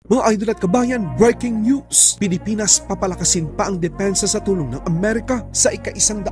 Mga idol at kabayan, breaking news! Pilipinas papalakasin pa ang depensa sa tulong ng Amerika. Sa ika-128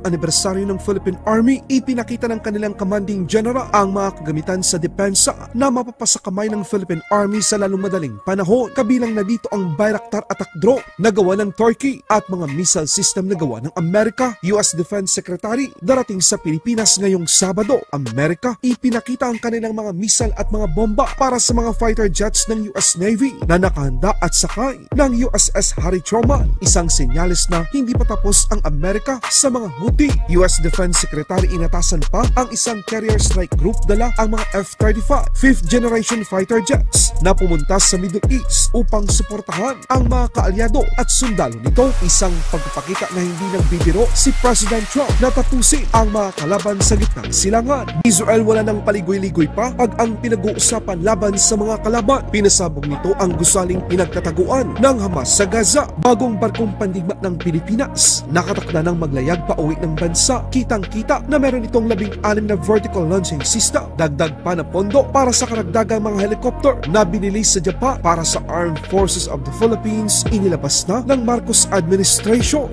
anibersaryo ng Philippine Army, ipinakita ng kanilang commanding general ang mga kagamitan sa depensa na mapapasakamay ng Philippine Army sa lalong madaling panahon. Kabilang na dito ang Bayraktar attack drone na gawa ng Turkey at mga missile system na gawa ng Amerika. US Defense Secretary darating sa Pilipinas ngayong Sabado. Amerika, ipinakita ang kanilang mga missile at mga bomba para sa mga fighter jets ng US Navy na nakahanda at sakay ng USS Harry Truman. Isang senyales na hindi pa tapos ang Amerika sa mga Houthi. US Defense Secretary inatasan pa ang isang carrier strike group dala ang mga F-35 5th generation fighter jets na pumunta sa Middle East upang suportahan ang mga kaalyado at sundalo nito. Isang pagpapakita na hindi nagbibiro si President Trump na tapusin ang mga kalaban sa gitnang silangan. Israel wala nang paligoy-ligoy pa pag ang pinag-uusapan laban sa mga kalaban. Pinasabog nito ang gusaling pinagtataguan ng Hamas sa Gaza. Bagong barkong pandigma ng Pilipinas nakatakda ng maglayag pa uwi ng bansa. Kitang-kita na meron itong 16 na vertical launching system. Dagdag pa na pondo para sa karagdagang mga helicopter na binili sa Japan para sa Armed Forces of the Philippines. Inilabas na ng Marcos administration.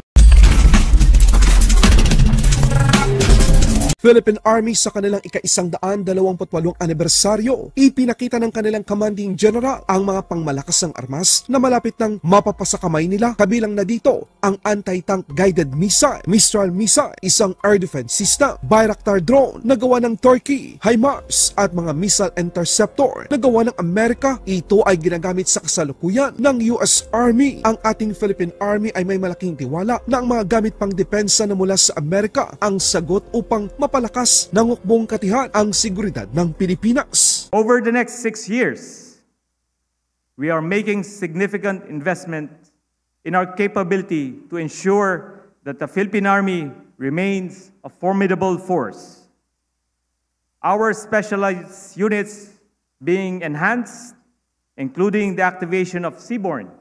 Philippine Army sa kanilang ika-128 anibersaryo, ipinakita ng kanilang commanding general ang mga pangmalakasang armas na malapit ng mapapasakamay nila. Kabilang na dito ang anti-tank guided missile, Mistral missile, isang air defense system, Bayraktar drone na gawa ng Turkey, HIMARS at mga missile interceptor na gawa ng Amerika. Ito ay ginagamit sa kasalukuyan ng US Army. Ang ating Philippine Army ay may malaking tiwala na ang mga gamit pang depensa na mula sa Amerika ang sagot upang mapalakas ng hukbong katihan ang seguridad ng Pilipinas. Over the next 6 years, we are making significant investment in our capability to ensure that the Philippine Army remains a formidable force. Our specialized units being enhanced, including the activation of seaborne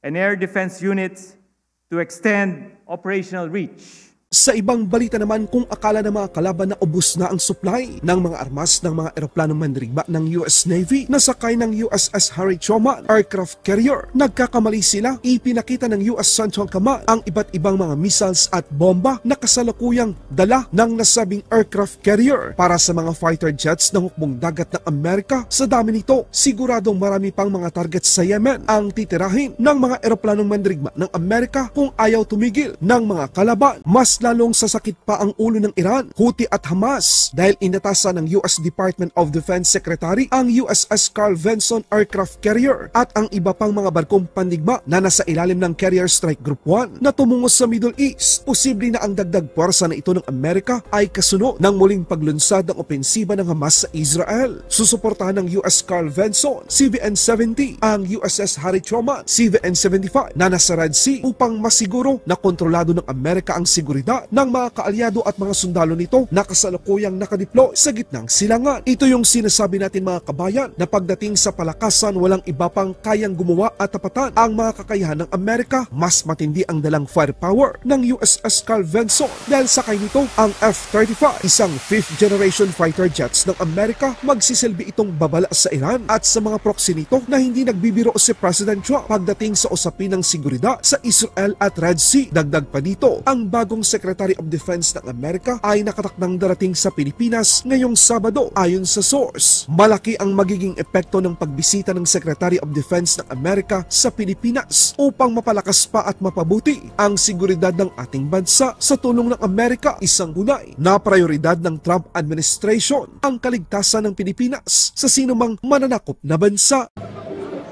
and air defense units to extend operational reach. Sa ibang balita naman, kung akala ng mga kalaban na ubos na ang supply ng mga armas ng mga eroplanong mandirigma ng US Navy na sakay ng USS Harry Truman aircraft carrier, nagkakamali sila. Ipinakita ng US Central Command ang iba't ibang mga missiles at bomba na kasalukuyang dala ng nasabing aircraft carrier para sa mga fighter jets ng hukbong dagat ng Amerika. Sa dami nito, siguradong marami pang mga targets sa Yemen ang titirahin ng mga eroplanong mandirigma ng Amerika kung ayaw tumigil ng mga kalaban. Mas lalong sasakit pa ang ulo ng Iran, Houthi at Hamas dahil inatasan ng US Department of Defense Secretary ang USS Carl Vinson aircraft carrier at ang iba pang mga barkong pandigma na nasa ilalim ng Carrier Strike Group 1 na tumungo sa Middle East. Posible na ang dagdag puwersa na ito ng Amerika ay kasunod ng muling paglunsad ng opensiba ng Hamas sa Israel. Susuportahan ng US Carl Vinson, CVN-70, ang USS Harry Truman, CVN-75 na nasa Red Sea upang masiguro na kontrolado ng Amerika ang seguridad ng mga kaalyado at mga sundalo nito na kasalukuyang nakadeploy sa gitnang silangan. Ito yung sinasabi natin mga kabayan na pagdating sa palakasan, walang iba pang kayang gumawa at tapatan ang mga kakayahan ng Amerika. Mas matindi ang dalang firepower ng USS Carl Vinson dahil sakay nito ang F-35, isang 5th generation fighter jets ng Amerika. Magsisilbi itong babala sa Iran at sa mga proxy nito na hindi nagbibiro si President Trump pagdating sa usapin ng seguridad sa Israel at Red Sea. Dagdag pa dito, ang bagong Secretary of Defense ng Amerika ay nakatakdang darating sa Pilipinas ngayong Sabado. Ayon sa source, malaki ang magiging epekto ng pagbisita ng Secretary of Defense ng Amerika sa Pilipinas upang mapalakas pa at mapabuti ang seguridad ng ating bansa. Sa tulong ng Amerika, isang hunay na prioridad ng Trump administration ang kaligtasan ng Pilipinas sa sinumang mananakop na bansa.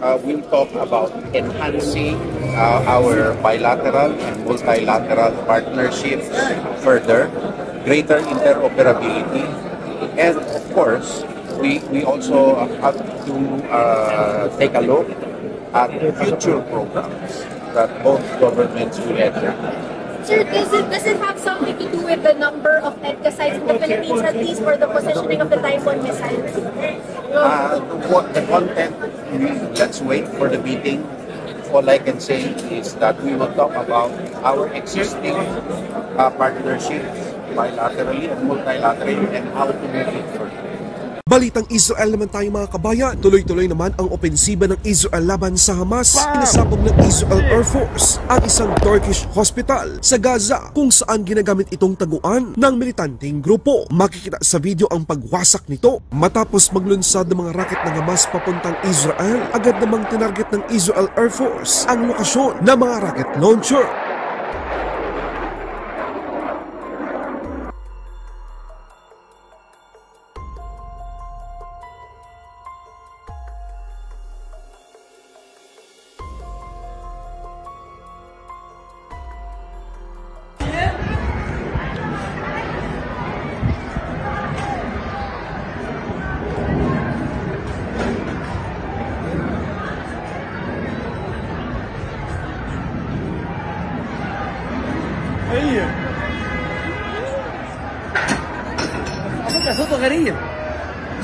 We'll talk about enhancing our bilateral and multilateral partnerships further, greater interoperability, and of course, we also have to take a look at future programs that both governments will enter. Sir, does it have something to do with the number of EDCA sites in the Philippines, at least for the positioning of the Typhoon missiles? The content, let's wait for the meeting. All I can say is that we will talk about our existing partnerships bilaterally and multilaterally and how to move it further. Balitang Israel naman tayo mga kabayan. Tuloy-tuloy naman ang opensiba ng Israel laban sa Hamas. Pinasabog ng Israel Air Force ang isang Turkish hospital sa Gaza kung saan ginagamit itong taguan ng militanteng grupo. Makikita sa video ang pagwasak nito. Matapos maglunsad ng mga rocket ng Hamas papuntang Israel, agad namang tinarget ng Israel Air Force ang lokasyon ng mga rocket launcher. صوته غريب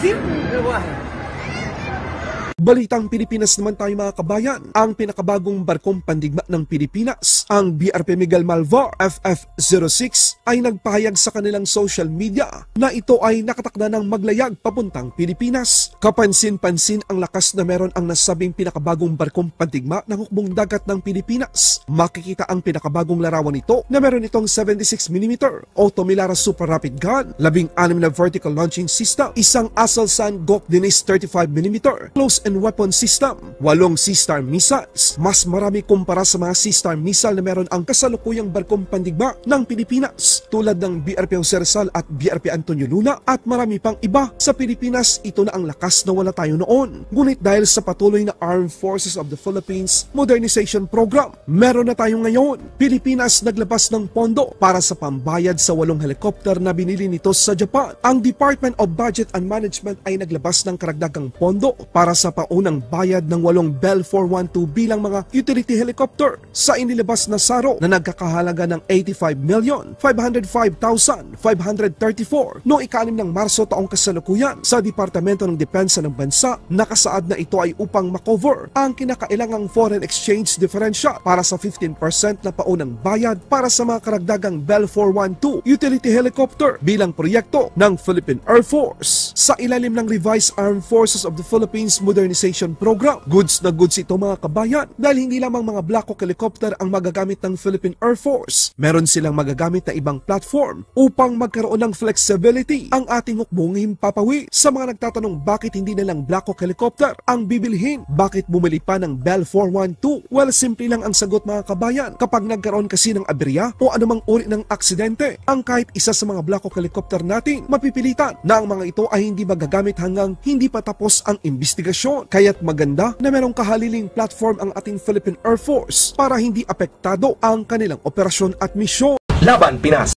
جيب واحد. Balitang Pilipinas naman tayo mga kabayan. Ang pinakabagong barkong pandigma ng Pilipinas, ang BRP Miguel Malvar FF06, ay nagpahayag sa kanilang social media na ito ay nakatakda ng maglayag papuntang Pilipinas. Kapansin-pansin ang lakas na meron ang nasabing pinakabagong barkong pandigma ng hukbong dagat ng Pilipinas. Makikita ang pinakabagong larawan nito na meron itong 76mm Automilara Super Rapid Gun, 16 na vertical launching system, isang Aselsan Gok Dinis 35mm close and weapon system, 8 Sea-Star missiles. Mas marami kumpara sa mga Sea-Star missile na meron ang kasalukuyang barkong pandigma ng Pilipinas tulad ng BRP Jose Rizal at BRP Antonio Luna at marami pang iba. Sa Pilipinas, ito na ang lakas na wala tayo noon. Ngunit dahil sa patuloy na Armed Forces of the Philippines Modernization Program, meron na tayo ngayon. Pilipinas naglabas ng pondo para sa pambayad sa 8 helicopter na binili nito sa Japan. Ang Department of Budget and Management ay naglabas ng karagdagang pondo para sa unang bayad ng 8 Bell 412 bilang mga utility helicopter sa inilabas na saro na nagkakahalaga ng 85,505,534 noong 6 ng Marso taong kasalukuyan sa Departamento ng Depensa ng Bansa. Nakasaad na ito ay upang makover ang kinakailangang foreign exchange differential para sa 15% na paunang bayad para sa mga karagdagang Bell 412 utility helicopter bilang proyekto ng Philippine Air Force sa ilalim ng Revised Armed Forces of the Philippines Modernization Program. Goods na goods ito mga kabayan dahil hindi lamang mga Black Hawk helicopter ang magagamit ng Philippine Air Force. Meron silang magagamit na ibang platform upang magkaroon ng flexibility ang ating hukbong himpapawi. Sa mga nagtatanong bakit hindi na lang Black Hawk helicopter ang bibilhin, bakit bumili pa ng Bell 412? Well, simple lang ang sagot mga kabayan. Kapag nagkaroon kasi ng aberya o anumang uri ng aksidente, ang kahit isa sa mga Black Hawk helicopter natin, mapipilitan na ang mga ito ay hindi magagamit hanggang hindi pa tapos ang investigasyon. Kaya't maganda na merong kahaliling platform ang ating Philippine Air Force para hindi apektado ang kanilang operasyon at misyon. Laban Pinas.